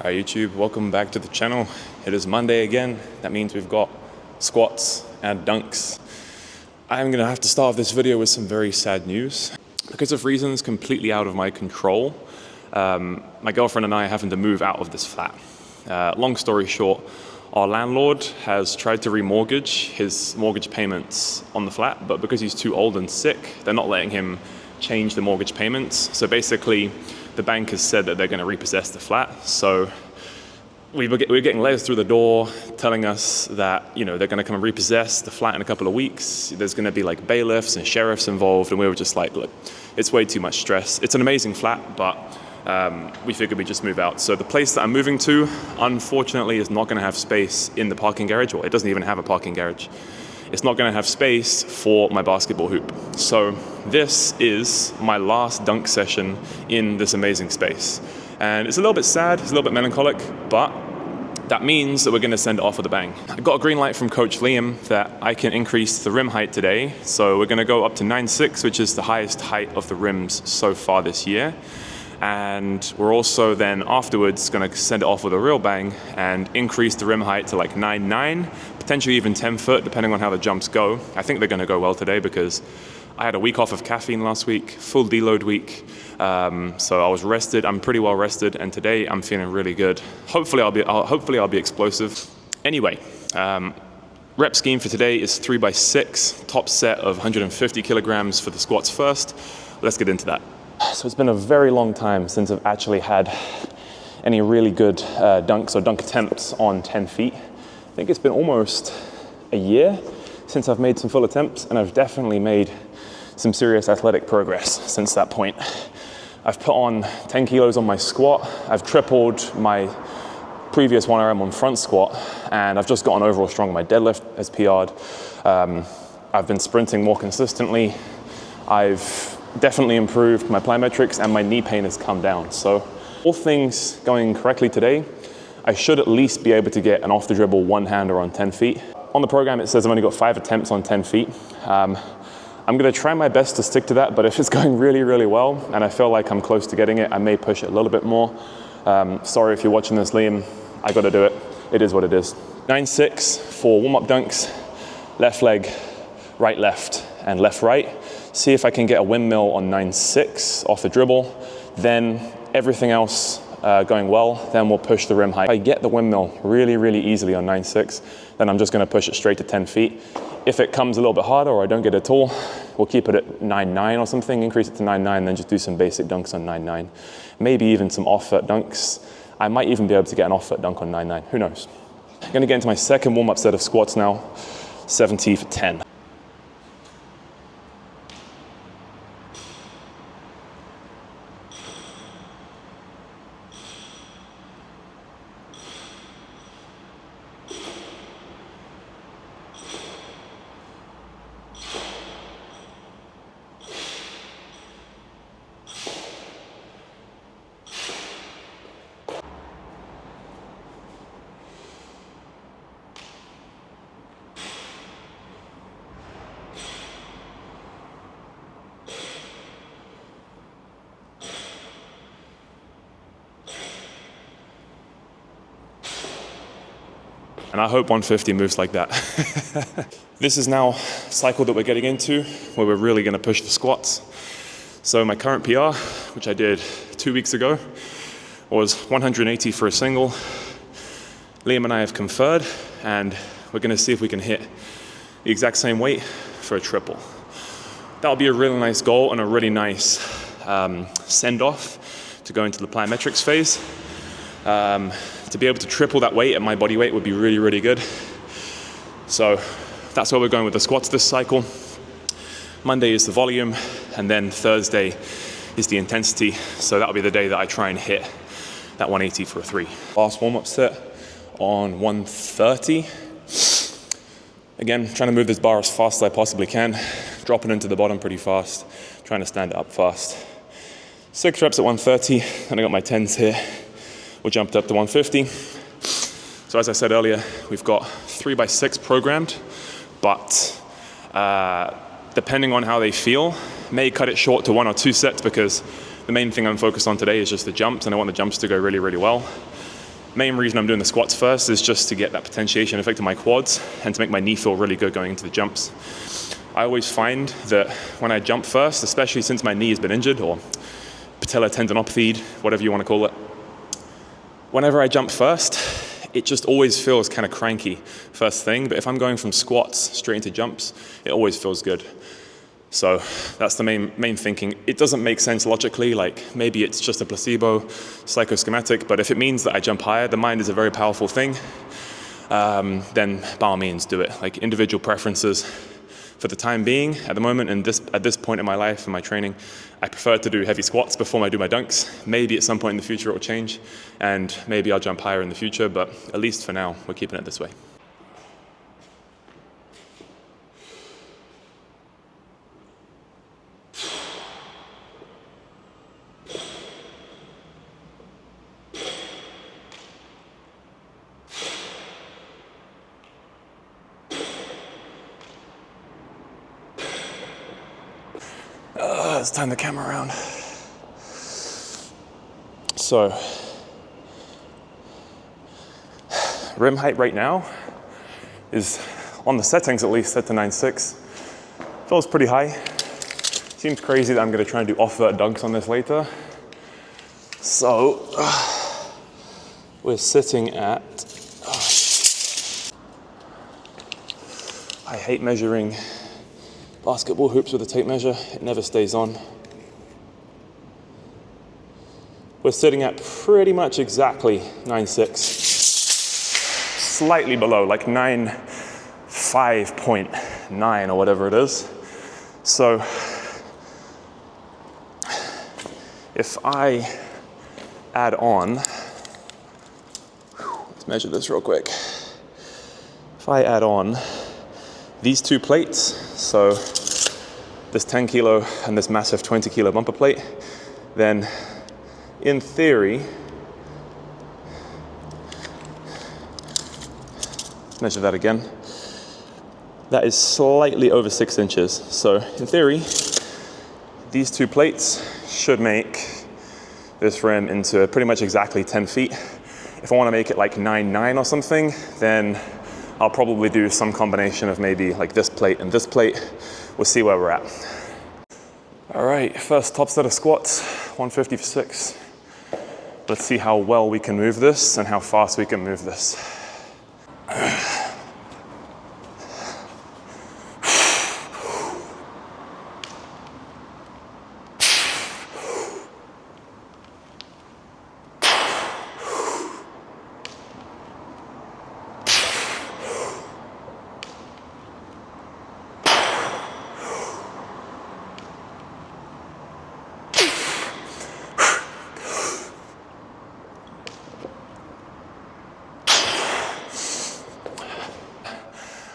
Hi YouTube, welcome back to the channel. It is Monday again. That means we've got squats and dunks. I'm gonna have to start this video with some very sad news. Because of reasons completely out of my control, my girlfriend and I are having to move out of this flat. Long story short, our landlord has tried to remortgage his mortgage payments on the flat, but because he's too old and sick, they're not letting him change the mortgage payments. So basically, the bank has said that they're going to repossess the flat. So we're getting letters through the door telling us that they're going to come and repossess the flat in a couple of weeks. There's going to be like bailiffs and sheriffs involved, and we were just like, look, it's way too much stress. It's an amazing flat, but we figured we'd just move out. So the place that I'm moving to, unfortunately, is not going to have space in the parking garage. Well, it doesn't even have a parking garage. It's not going to have space for my basketball hoop. So this is my last dunk session in this amazing space. And it's a little bit sad, it's a little bit melancholic, but that means that we're going to send it off with a bang. I got a green light from Coach Liam that I can increase the rim height today. So we're going to go up to 9'6", which is the highest height of the rims so far this year. And we're also then afterwards going to send it off with a real bang and increase the rim height to like 9'9", potentially even 10 foot, depending on how the jumps go. I think they're going to go well today because I had a week off of caffeine last week, full deload week. So I was rested, I'm pretty well rested, and today I'm feeling really good. Hopefully I'll be explosive. Anyway, rep scheme for today is 3x6, top set of 150 kilograms for the squats first. Let's get into that. So it's been a very long time since I've actually had any really good dunks or dunk attempts on 10 feet. I think it's been almost a year since I've made some full attempts, and I've definitely made some serious athletic progress since that point. I've put on 10 kilos on my squat, I've tripled my previous 1RM on front squat, and I've just gotten overall strong. My deadlift has PR'd. I've been sprinting more consistently. I've definitely improved my plyometrics, and my knee pain has come down. So all things going correctly today, I should at least be able to get an off the dribble one-hander on 10 feet. On the program, it says I've only got 5 attempts on 10 feet. I'm gonna try my best to stick to that, but if it's going really, really well, and I feel like I'm close to getting it, I may push it a little bit more. Sorry if you're watching this, Liam, I gotta do it. It is what it is. 9'6" for warm-up dunks, left leg, right left, and left right. See if I can get a windmill on 9'6" off the dribble, then everything else going well, then we'll push the rim height. If I get the windmill really, really easily on 9'6", then I'm just gonna push it straight to 10 feet. If it comes a little bit harder or I don't get it at all, we'll keep it at 9'9" or something, increase it to 9'9", then just do some basic dunks on 9'9". Maybe even some off-foot dunks. I might even be able to get an off-foot dunk on 9'9", who knows. I'm gonna get into my second warm-up set of squats now, 70 for 10. And I hope 150 moves like that. This is now a cycle that we're getting into where we're really gonna push the squats. So my current PR, which I did 2 weeks ago, was 180 for a single. Liam and I have conferred, and we're gonna see if we can hit the exact same weight for a triple. That'll be a really nice goal and a really nice send-off to go into the plyometrics phase. To be able to triple that weight at my body weight would be really, really good. So that's where we're going with the squats this cycle. Monday is the volume, and then Thursday is the intensity. So that'll be the day that I try and hit that 180 for a 3. Last warm-up set on 130. Again, trying to move this bar as fast as I possibly can, dropping into the bottom pretty fast, trying to stand it up fast. 6 reps at 130, and I got my 10s here. We jumped up to 150. So as I said earlier, we've got 3x6 programmed, but depending on how they feel, may cut it short to 1 or 2 sets because the main thing I'm focused on today is just the jumps, and I want the jumps to go really, really well. Main reason I'm doing the squats first is just to get that potentiation effect in my quads and to make my knee feel really good going into the jumps. I always find that when I jump first, especially since my knee has been injured, or patellar tendinopathy, whatever you want to call it, whenever I jump first, it just always feels kind of cranky first thing. But if I'm going from squats straight into jumps, it always feels good. So that's the main thinking. It doesn't make sense logically, like maybe it's just a placebo, psychoschematic, but if it means that I jump higher, the mind is a very powerful thing, then by all means do it. Like individual preferences. For the time being, at the moment, and at this point in my life and my training, I prefer to do heavy squats before I do my dunks. Maybe at some point in the future it will change, and maybe I'll jump higher in the future, but at least for now, we're keeping it this way. Let's turn the camera around. So, rim height right now is, on the settings at least, set to 9.6. Feels pretty high. Seems crazy that I'm going to try and do off-vert dunks on this later. So, we're sitting at, I hate measuring basketball hoops with a tape measure, it never stays on. We're sitting at pretty much exactly 9.6. Slightly below, like 9.5.9 or whatever it is. So if I add on, let's measure this real quick. If I add on these two plates, so this 10 kilo and this massive 20 kilo bumper plate, then in theory, measure that again, that is slightly over 6 inches. So in theory, these two plates should make this rim into pretty much exactly 10 feet. If I want to make it like 9.9 or something, then I'll probably do some combination of maybe like this plate and this plate. We'll see where we're at. All right, first top set of squats, 150 for 6. Let's see how well we can move this and how fast we can move this.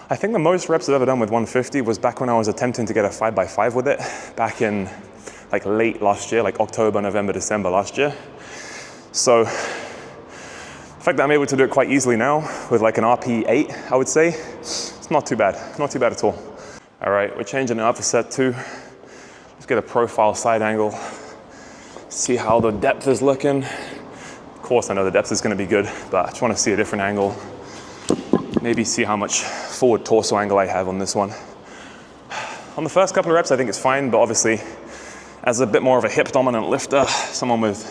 I think the most reps I've ever done with 150 was back when I was attempting to get a 5x5 with it, back in like late last year, like October, November, December last year. So the fact that I'm able to do it quite easily now with like an RP8, I would say, it's not too bad at all. All right, we're changing it up for set 2. Let's get a profile side angle, see how the depth is looking. Of course, I know the depth is gonna be good, but I just wanna see a different angle. Maybe see how much forward torso angle I have on this one. On the first couple of reps, I think it's fine, but obviously, as a bit more of a hip dominant lifter, someone with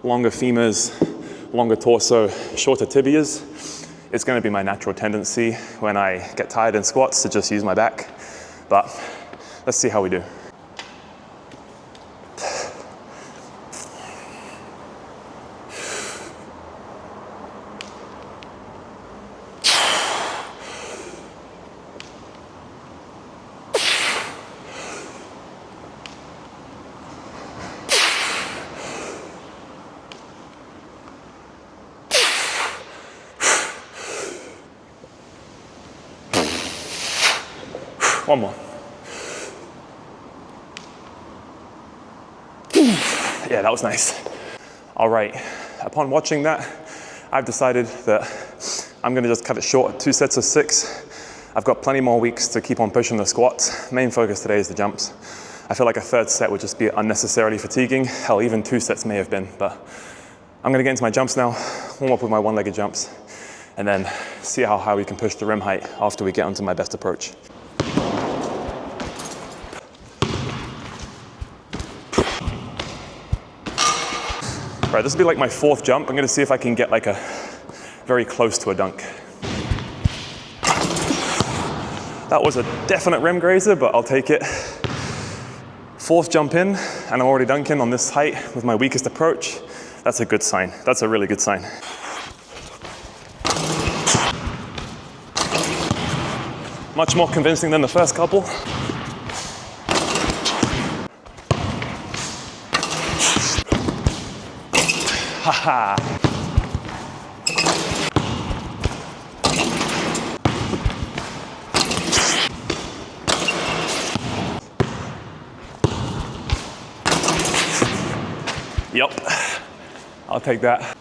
longer femurs, longer torso, shorter tibias, it's gonna be my natural tendency when I get tired in squats to just use my back. But let's see how we do. One more. Yeah, that was nice. All right, upon watching that, I've decided that I'm gonna just cut it short at 2 sets of 6. I've got plenty more weeks to keep on pushing the squats. Main focus today is the jumps. I feel like a 3rd set would just be unnecessarily fatiguing. Hell, even 2 sets may have been, but I'm gonna get into my jumps now, warm up with my one-legged jumps, and then see how high we can push the rim height after we get onto my best approach. Right, this will be like my fourth jump. I'm gonna see if I can get like a very close to a dunk. That was a definite rim grazer, but I'll take it. Fourth jump in, and I'm already dunking on this height with my weakest approach. That's a good sign. That's a really good sign. Much more convincing than the first couple. Haha. Yep, I'll take that.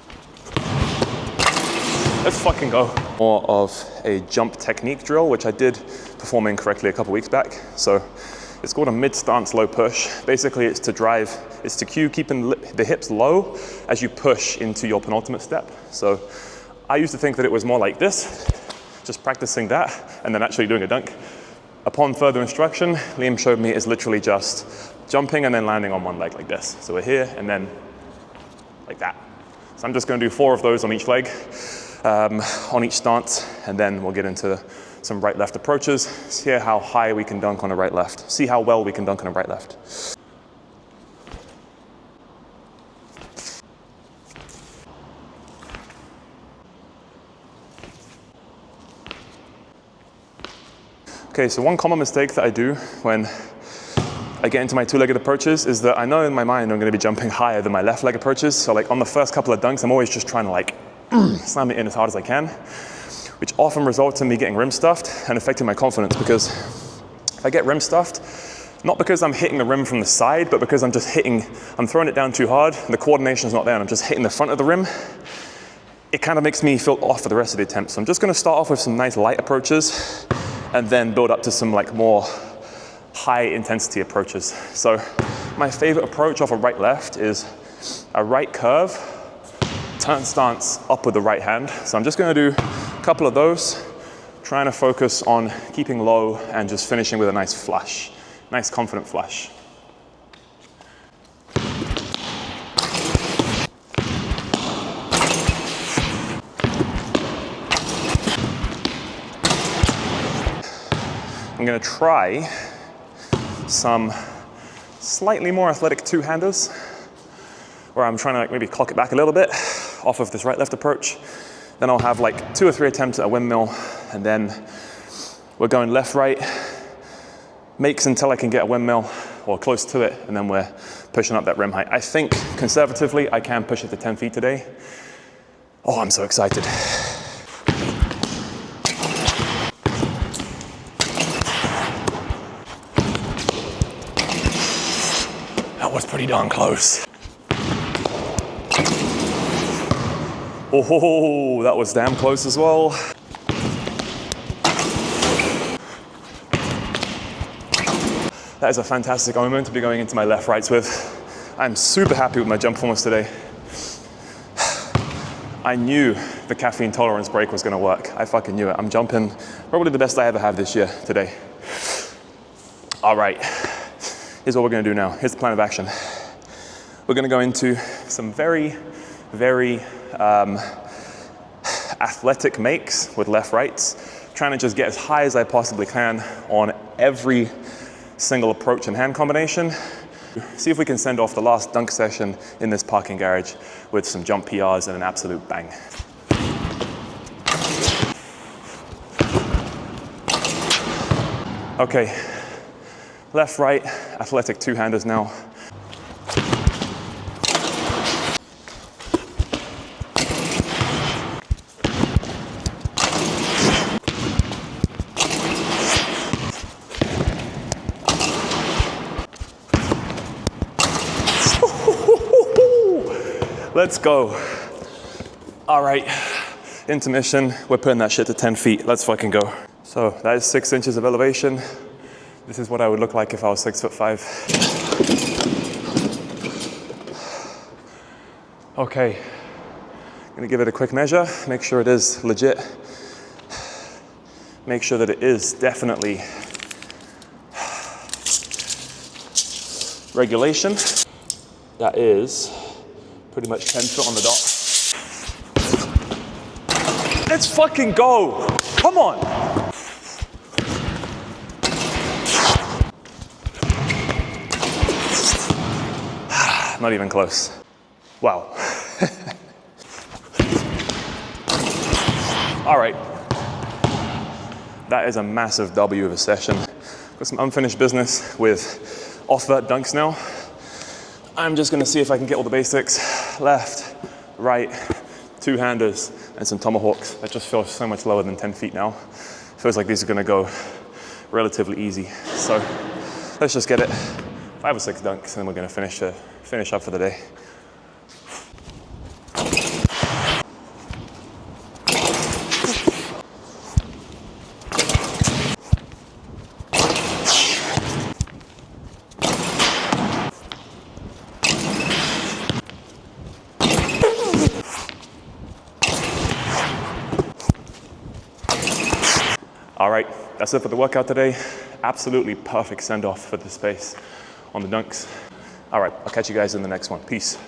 Let's fucking go. More of a jump technique drill, which I did perform incorrectly a couple weeks back. So it's called a mid-stance low push. Basically, it's to cue keeping the hips low as you push into your penultimate step. So I used to think that it was more like this, just practicing that and then actually doing a dunk. Upon further instruction, Liam showed me it's literally just jumping and then landing on one leg like this. So we're here and then like that. So I'm just gonna do 4 of those on each leg, on each stance, and then we'll get into some right-left approaches, see how high we can dunk on a right-left, see how well we can dunk on a right-left. Okay, so one common mistake that I do when I get into my two-legged approaches is that I know in my mind I'm gonna be jumping higher than my left leg approaches. So like on the first couple of dunks, I'm always just trying to like slam it in as hard as I can, which often results in me getting rim stuffed and affecting my confidence, because if I get rim stuffed, not because I'm hitting the rim from the side, but because I'm throwing it down too hard, and the coordination's not there, and I'm just hitting the front of the rim, it kind of makes me feel off for the rest of the attempt. So I'm just gonna start off with some nice light approaches and then build up to some like more high intensity approaches. So my favorite approach off a right-left is a right curve, turn stance up with the right hand. So I'm just gonna do a couple of those, trying to focus on keeping low and just finishing with a nice flush, nice confident flush. I'm gonna try some slightly more athletic two-handers, where I'm trying to like maybe clock it back a little bit off of this right-left approach. Then I'll have like 2 or 3 attempts at a windmill, and then we're going left-right, makes until I can get a windmill or close to it, and then we're pushing up that rim height. I think conservatively, I can push it to 10 feet today. Oh, I'm so excited. That was pretty darn close. Oh, that was damn close as well. That is a fantastic omen to be going into my left rights with. I'm super happy with my jump performance today. I knew the caffeine tolerance break was gonna work. I fucking knew it. I'm jumping probably the best I ever have this year today. All right, here's what we're gonna do now. Here's the plan of action. We're gonna go into some very, very athletic makes with left rights, trying to just get as high as I possibly can on every single approach and hand combination. See if we can send off the last dunk session in this parking garage with some jump PRs and an absolute bang. Okay, left, right, athletic two-handers now. Let's go. All right, intermission. We're putting that shit to 10 feet. Let's fucking go. So that is 6 inches of elevation. This is what I would look like if I was 6'5". Okay, gonna give it a quick measure, make sure it is legit. Make sure that it is definitely regulation. That is pretty much 10 foot on the dot. Let's fucking go. Come on. Not even close. Wow. All right. That is a massive W of a session. Got some unfinished business with off-vert dunks now. I'm just gonna see if I can get all the basics. Left, right, two-handers, and some tomahawks. That just feels so much lower than 10 feet now. Feels like these are gonna go relatively easy. So let's just get it. 5 or 6 dunks, and then we're gonna finish up for the day. All right, that's it for the workout today. Absolutely perfect send-off for the space on the dunks. All right, I'll catch you guys in the next one. Peace.